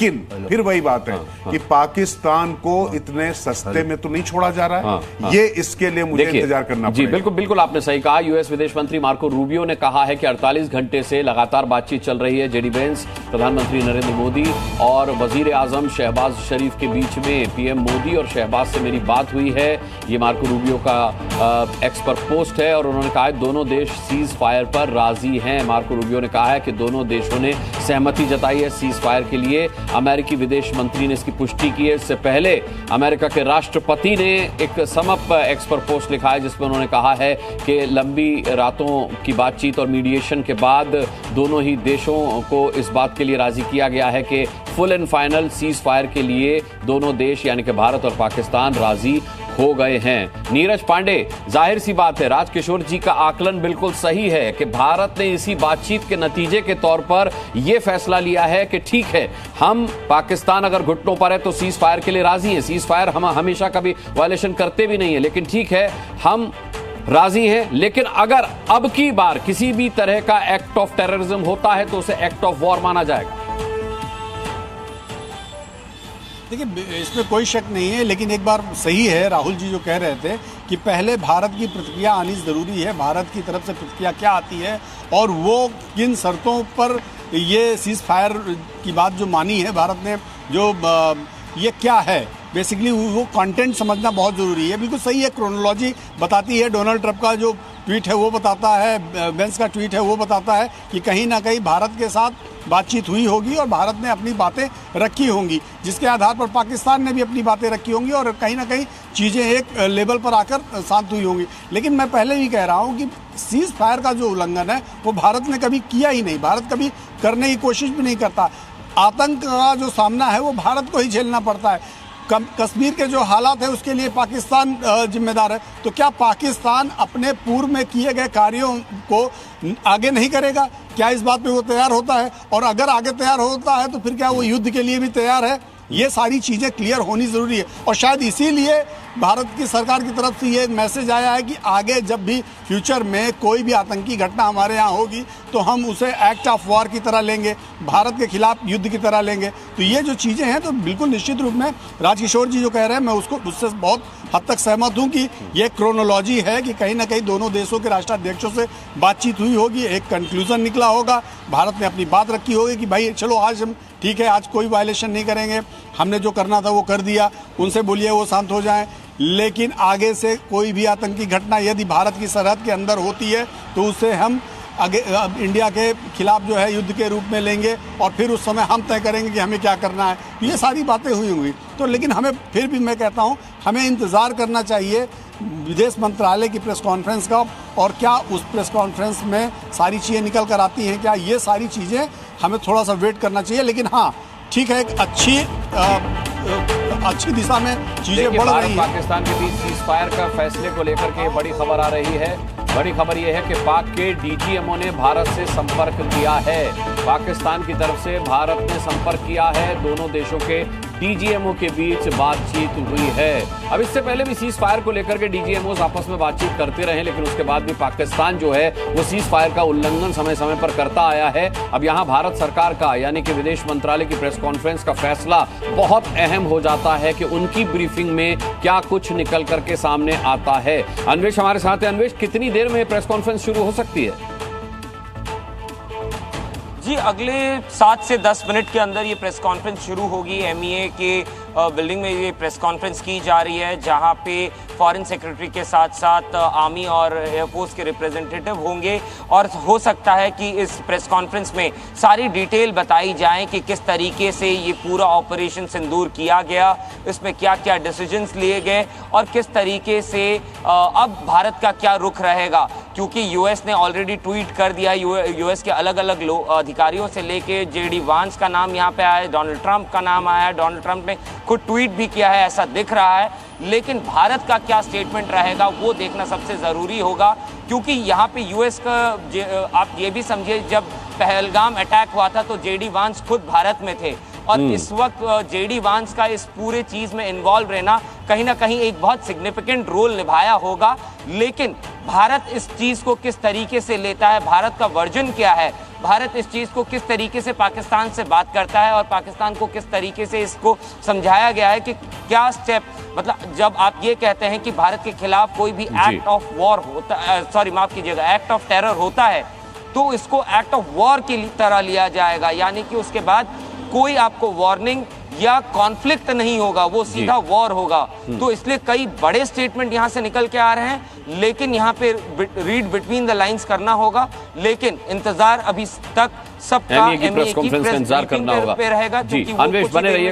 लेकिन फिर वही बात है कि पाकिस्तान को इतने सस्ते में तो नहीं छोड़ा जा रहा है। ये इसके लिए मुझे इंतजार करना जी पड़ेगा। बिल्कुल बिल्कुल आपने सही कहा। यूएस विदेश मंत्री मार्को रूबियो ने कहा है कि 48 घंटे से लगातार बातचीत चल रही है। जेडी वेंस, प्रधानमंत्री नरेंद्र मोदी और वजीर आजम शहबाज शरीफ के बीच में पीएम मोदी और शहबाज से मेरी बात हुई है। ये मार्को रूबियो का एक्स पर पोस्ट है और उन्होंने कहा है दोनों देश सीज फायर पर राजी हैं। मार्को रूबियो ने कहा है कि दोनों देशों ने सहमति जताई है सीज फायर के लिए। अमेरिकी विदेश मंत्री ने इसकी पुष्टि की है। इससे पहले अमेरिका के राष्ट्रपति ने एक समअप एक्स पर पोस्ट लिखा है जिसमें उन्होंने कहा है कि लंबी रातों की बातचीत और मीडिएशन के बाद दोनों ही देशों को इस बात के लिए राजी किया गया है कि full and final cease fire के लिए दोनों देश यानी कि भारत और पाकिस्तान राजी हो गए हैं। नीरज पांडे, जाहिर सी बात है राजकिशोर जी का आकलन बिल्कुल सही है कि भारत ने इसी बातचीत के नतीजे के तौर पर यह फैसला लिया है कि ठीक है, हम पाकिस्तान अगर घुटनों पर है तो सीज फायर के लिए राजी है। सीज फायर हम हमेशा कभी वायलेशन करते भी नहीं है, लेकिन ठीक है हम राजी हैं। लेकिन अगर अब की बार किसी भी तरह का एक्ट ऑफ टेररिज्म होता है तो उसे एक्ट ऑफ वॉर माना जाएगा। देखिए, इसमें कोई शक नहीं है, लेकिन एक बार सही है राहुल जी जो कह रहे थे कि पहले भारत की प्रतिक्रिया आनी ज़रूरी है। भारत की तरफ से प्रतिक्रिया क्या आती है और वो किन शर्तों पर ये सीज फायर की बात जो मानी है भारत ने, जो ये क्या है बेसिकली वो कंटेंट समझना बहुत ज़रूरी है। बिल्कुल सही है, क्रोनोलॉजी बताती है। डोनाल्ड ट्रंप का जो ट्वीट है वो बताता है, वेंस का ट्वीट है वो बताता है कि कहीं ना कहीं भारत के साथ बातचीत हुई होगी और भारत ने अपनी बातें रखी होंगी, जिसके आधार पर पाकिस्तान ने भी अपनी बातें रखी होंगी और कहीं ना कहीं चीज़ें एक लेवल पर आकर शांत हुई होंगी। लेकिन मैं पहले भी कह रहा हूँ कि सीज फायर का जो उल्लंघन है वो भारत ने कभी किया ही नहीं। भारत कभी करने की कोशिश भी नहीं करता। आतंक का जो सामना है वो भारत को ही झेलना पड़ता है। कश्मीर के जो हालात है उसके लिए पाकिस्तान जिम्मेदार है। तो क्या पाकिस्तान अपने पूर्व में किए गए कार्यों को आगे नहीं करेगा? क्या इस बात पे वो तैयार होता है? और अगर आगे तैयार होता है तो फिर क्या वो युद्ध के लिए भी तैयार है? ये सारी चीज़ें क्लियर होनी ज़रूरी है और शायद इसीलिए भारत की सरकार की तरफ से ये मैसेज आया है कि आगे जब भी फ्यूचर में कोई भी आतंकी घटना हमारे यहाँ होगी तो हम उसे एक्ट ऑफ वॉर की तरह लेंगे, भारत के खिलाफ युद्ध की तरह लेंगे। तो ये जो चीज़ें हैं तो बिल्कुल निश्चित रूप में राजकिशोर जी जो कह रहे हैं मैं उससे बहुत हद तक सहमत हूँ कि ये क्रोनोलॉजी है कि कहीं ना कहीं दोनों देशों के राष्ट्राध्यक्षों से बातचीत हुई होगी, एक कंक्लूजन निकला होगा, भारत ने अपनी बात रखी होगी कि भाई चलो आज हम ठीक है, आज कोई वायलेशन नहीं करेंगे, हमने जो करना था वो कर दिया, उनसे बोलिए वो शांत हो जाएं। लेकिन आगे से कोई भी आतंकी घटना यदि भारत की सरहद के अंदर होती है तो उसे हम आगे इंडिया के खिलाफ जो है युद्ध के रूप में लेंगे और फिर उस समय हम तय करेंगे कि हमें क्या करना है। ये सारी बातें हुई होंगी। तो लेकिन हमें फिर भी मैं कहता हूँ हमें इंतज़ार करना चाहिए विदेश मंत्रालय की प्रेस कॉन्फ्रेंस का, और क्या उस प्रेस कॉन्फ्रेंस में सारी चीज़ें निकल कर आती हैं, क्या ये सारी चीज़ें हमें थोड़ा सा वेट करना चाहिए। लेकिन हाँ ठीक है, एक अच्छी दिशा में चीजें बढ़ रही हैं। पाकिस्तान के बीच सीज फायर का फैसले को लेकर के बड़ी खबर आ रही है। बड़ी खबर यह है कि पाक के डीजीएमओ ने भारत से संपर्क किया है। पाकिस्तान की तरफ से भारत ने संपर्क किया है। दोनों देशों के डीजीएमओ के बीच बातचीत हुई है। अब इससे पहले भी सीज फायर को लेकर के डीजीएमओ आपस में बातचीत करते रहे, लेकिन उसके बाद भी पाकिस्तान जो है वो सीज फायर का उल्लंघन समय समय पर करता आया है। अब यहाँ भारत सरकार का यानी कि विदेश मंत्रालय की प्रेस कॉन्फ्रेंस का फैसला बहुत अहम हो जाता है कि उनकी ब्रीफिंग में क्या कुछ निकल करके सामने आता है। अन्वेश हमारे साथ है। अन्वेश, कितनी देर में प्रेस कॉन्फ्रेंस शुरू हो सकती है? जी, अगले 7 से 10 मिनट के अंदर ये प्रेस कॉन्फ्रेंस शुरू होगी। एमईए के बिल्डिंग में ये प्रेस कॉन्फ्रेंस की जा रही है, जहां पे फॉरेन सेक्रेटरी के साथ साथ आर्मी और एयरफोर्स के रिप्रेजेंटेटिव होंगे और हो सकता है कि इस प्रेस कॉन्फ्रेंस में सारी डिटेल बताई जाए कि किस तरीके से ये पूरा ऑपरेशन सिंदूर किया गया, इसमें क्या क्या डिसीजंस लिए गए और किस तरीके से अब भारत का क्या रुख रहेगा। क्योंकि यूएस ने ऑलरेडी ट्वीट कर दिया, यूएस के अलग अलग अधिकारियों से लेके जेडी वांस का नाम यहाँ पे आया है, डोनाल्ड ट्रंप का नाम आया है, डोनाल्ड ट्रंप ने खुद ट्वीट भी किया है, ऐसा दिख रहा है। लेकिन भारत का क्या स्टेटमेंट रहेगा वो देखना सबसे ज़रूरी होगा, क्योंकि यहाँ पे यूएस का आप ये भी समझिए, जब पहलगाम अटैक हुआ था तो जेडी वांस खुद भारत में थे और इस वक्त जेडी वांस का इस पूरे चीज़ में इन्वॉल्व रहना कहीं ना कहीं एक बहुत सिग्निफिकेंट रोल निभाया होगा। लेकिन भारत इस चीज़ को किस तरीके से लेता है, भारत का वर्जन क्या है, भारत इस चीज को किस तरीके से पाकिस्तान से बात करता है और पाकिस्तान को किस तरीके से इसको समझाया गया है कि क्या स्टेप, मतलब जब आप ये कहते हैं कि भारत के खिलाफ कोई भी एक्ट ऑफ वॉर होता, सॉरी माफ कीजिएगा, एक्ट ऑफ टेरर होता है तो इसको एक्ट ऑफ वॉर की तरह लिया जाएगा, यानी कि उसके बाद कोई आपको वार्निंग या कॉन्फ्लिक्ट नहीं होगा, वो सीधा वॉर होगा। तो इसलिए कई बड़े स्टेटमेंट यहां से निकल के आ रहे हैं, लेकिन यहां पे रीड बिटवीन द लाइंस करना होगा। लेकिन इंतजार अभी तक सबका एमईए की प्रेस कॉन्फ्रेंस का इंतजार करना होगा पे रहेगा, जी। क्योंकि वो अन्वेष कुछ बने रहिए।